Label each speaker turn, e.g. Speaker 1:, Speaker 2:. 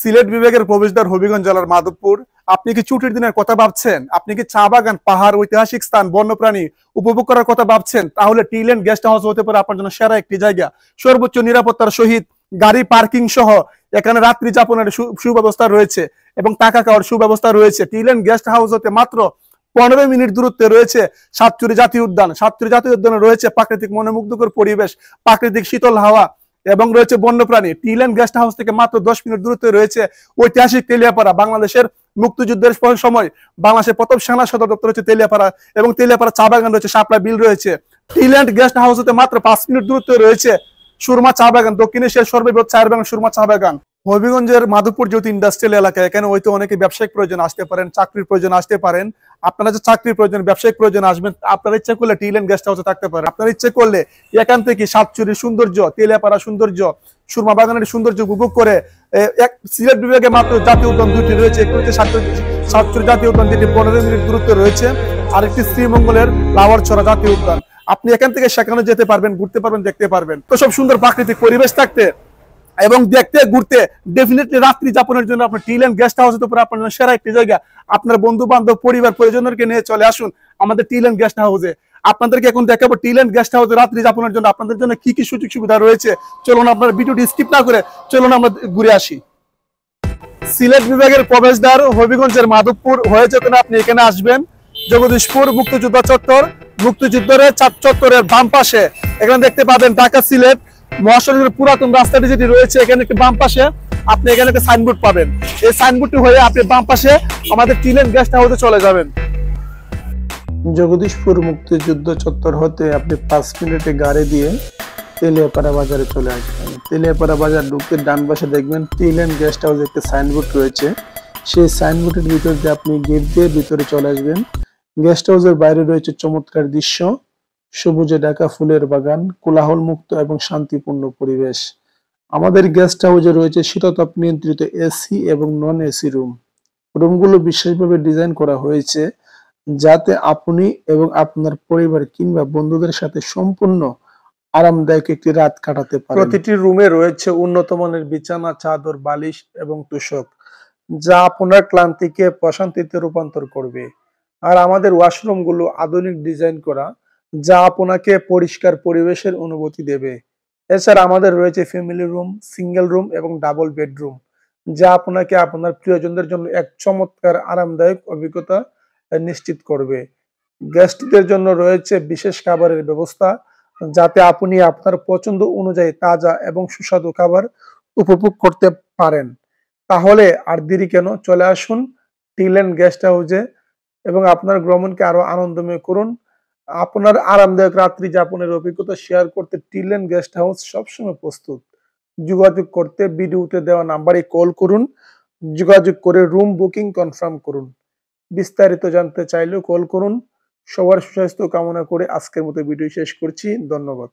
Speaker 1: সিলেট বিভাগের প্রবেশদ্বার হবিগঞ্জ জেলার মাধবপুর। আপনি কি ছুটির দিনের কথা ভাবছেন? আপনি কি চা বাগান, পাহাড়, ঐতিহাসিক স্থান, বন্যপ্রাণী উপভোগ করার কথা ভাবছেন? তাহলে টিলেন গেস্ট হাউস হতে পারে আপনার জন্য সেরা একটি জায়গা। সর্বোচ্চ নিরাপত্তার সহিত গাড়ি পার্কিং সহ এখানে রাত্রি যাপনের সুব্যবস্থা রয়েছে এবং টাকা খাওয়ার সুব্যবস্থা রয়েছে। টিলেন গেস্ট হাউস হতে মাত্র 15 মিনিট দূরত্বে রয়েছে সাতচুরি জাতীয় উদ্যান। সাতচুরি জাতীয় উদ্যানে রয়েছে প্রাকৃতিক মনোমুগ্ধকর পরিবেশ, প্রাকৃতিক শীতল হাওয়া এবং রয়েছে বন্যপ্রাণী। টিলেন গেস্ট হাউস থেকে মাত্র 10 মিনিট দূরত্বে রয়েছে ঐতিহাসিক তেলিয়াপাড়া। বাংলাদেশের মুক্তিযুদ্ধের সময় বাংলাদেশের প্রথম সেনা সদর দপ্তর হচ্ছে তেলিয়াপাড়া এবং তেলিয়াপাড়া চা বাগান রয়েছে, শাপলা বিল রয়েছে। টিলেন গেস্ট হাউস হতে মাত্র 5 মিনিট দূরত্বে রয়েছে সুরমা চা বাগান, দক্ষিণ এশিয়ার সর্ববৃহৎ চায়ের বাগান সুরমা চা বাগান। হবিগঞ্জের মাধবপুর যেহেতু ইন্ডাস্ট্রিয়াল এলাকা, এখানে হয়তো অনেকে ব্যবসায়িক প্রয়োজন আসতে পারেন, চাকরির প্রয়োজন আসতে পারেন। আপনারা যে চাকরির প্রয়োজন, ব্যবসায়িক প্রয়োজন আসবেন, আপনারা ইচ্ছা করলে টিলেন গেস্ট হাউসে থাকতে পারেন। আপনারা ইচ্ছে করলে এখান থেকে সাতচুরির সৌন্দর্য, তেলিয়াপাড়া সৌন্দর্য, সুরমা বাগানের সৌন্দর্য উপভোগ করে সিলেট বিভাগে মাত্র জাতীয় উদ্যান দুটি রয়েছে। একটি হচ্ছে সাতচুরি জাতীয় উদ্যান, যেটি 15 মিনিট দূরত্বে রয়েছে, আরেকটি শ্রীমঙ্গলের লাওয়ারছড়া জাতীয় উদ্যান। আপনি এখান থেকে সেখানে যেতে পারবেন, ঘুরতে পারবেন, দেখতে পারবেন। তো সব সুন্দর প্রাকৃতিক পরিবেশ থাকতে এবং দেখতে ঘুরতে ডেফিনেটলি রাত্রি যাপনের জন্য আপনার টিলেন গেস্ট হাউস হতে পারে আপনার জন্য সেরা একটি জায়গা। আপনার বন্ধু বান্ধব, পরিবার পরিজনকে নিয়ে চলে আসুন আমাদের টিলেন গেস্ট হাউসে। আপনাদেরকে এখন দেখাবো টিলেন গেস্ট হাউসে রাত্রি যাপনের জন্য আপনাদের জন্য কি কি সুযোগ সুবিধা রয়েছে। চলুন, আপনার ভিডিওটি স্কিপ না করে চলুন আমরা ঘুরে আসি। সিলেট বিভাগের প্রবেশদ্বার হবিগঞ্জের মাধবপুর হয়ে যখন আপনি এখানে আসবেন, জগদীশপুর মুক্তিযোদ্ধা চত্বর, মুক্তিযুদ্ধের চত্বরের বাম পাশে এখানে দেখতে পাবেন ঢাকা সিলেট মহাসড়কের পুরাতন রাস্তাটি যেটি রয়েছে, এখানে একটি বাম পাশে আপনি এখানে একটা সাইনবোর্ড পাবেন। এই সাইনবোর্ডটি হয়ে আপনি বাম পাশে আমাদের টিলেন গেস্ট হাউসে চলে যাবেন।
Speaker 2: জগদীশপুর মুক্তিযুদ্ধ চত্বর হতে আপনি 5 মিনিটে গাড়ি দিয়ে তেলিয়াপাড়া বাজারে চলে আসবেন। তেলিয়াপাড়া বাজার ঢুকতে ডান পাশে দেখবেন টিলেন গেস্ট হাউস একটি সাইনবোর্ড রয়েছে। সেই সাইনবোর্ডের ভিতর দিয়ে আপনি গেট দিয়ে ভিতরে চলে আসবেন। গেস্ট হাউসের বাইরে রয়েছে চমৎকার দৃশ্য, সবুজে ঢাকা ফুলের বাগান, কোলাহল মুক্ত এবং শান্তিপূর্ণ পরিবেশ। আমাদের গেস্ট হাউসে রয়েছে শীততাপ নিয়ন্ত্রিত এসি এবং নন এসি রুম। রুমগুলো বিশেষভাবে ডিজাইন করা হয়েছে যাতে আপনি এবং আপনার পরিবার কিংবা বন্ধুদের সাথে সম্পূর্ণ আরামদায়ক একটি রাত কাটাতে পারেন। প্রতিটি রুমে রয়েছে উন্নত মানের বিছানা, চাদর, বালিশ এবং তোশক, যা আপনার ক্লান্তিকে প্রশান্তিতে রূপান্তর করবে। আর আমাদের ওয়াশরুম গুলো আধুনিক ডিজাইন করা, যা আপনাকে পরিষ্কার পরিবেশের অনুভূতি দেবে। এছাড়া আমাদের রয়েছে ফ্যামিলি রুম, সিঙ্গেল রুম এবং ডাবল বেডরুম, যা আপনাকে আপনার প্রিয়জনদের জন্য এক চমৎকার আরামদায়ক অভিজ্ঞতা নিশ্চিত করবে। গেস্টদের জন্য রয়েছে বিশেষ খাবারের ব্যবস্থা, যাতে আপনি আপনার পছন্দ অনুযায়ী তাজা এবং সুস্বাদু খাবার উপভোগ করতে পারেন। তাহলে আর দেরি কেন, চলে আসুন টিলেন গেস্ট হাউসে এবং আপনার ভ্রমণকে আরো আনন্দময় করুন। আপনার আরামদায়ক রাত্রি যাপনের অভিজ্ঞতা শেয়ার করতে টিলেন গেস্ট হাউস সবসময় প্রস্তুত। যোগাযোগ করতে ভিডিওতে দেওয়া নাম্বারে কল করুন, যোগাযোগ করে রুম বুকিং কনফার্ম করুন। বিস্তারিত জানতে চাইলেও কল করুন। সবার সুস্বাস্থ্য কামনা করে আজকের মতো ভিডিও শেষ করছি। ধন্যবাদ।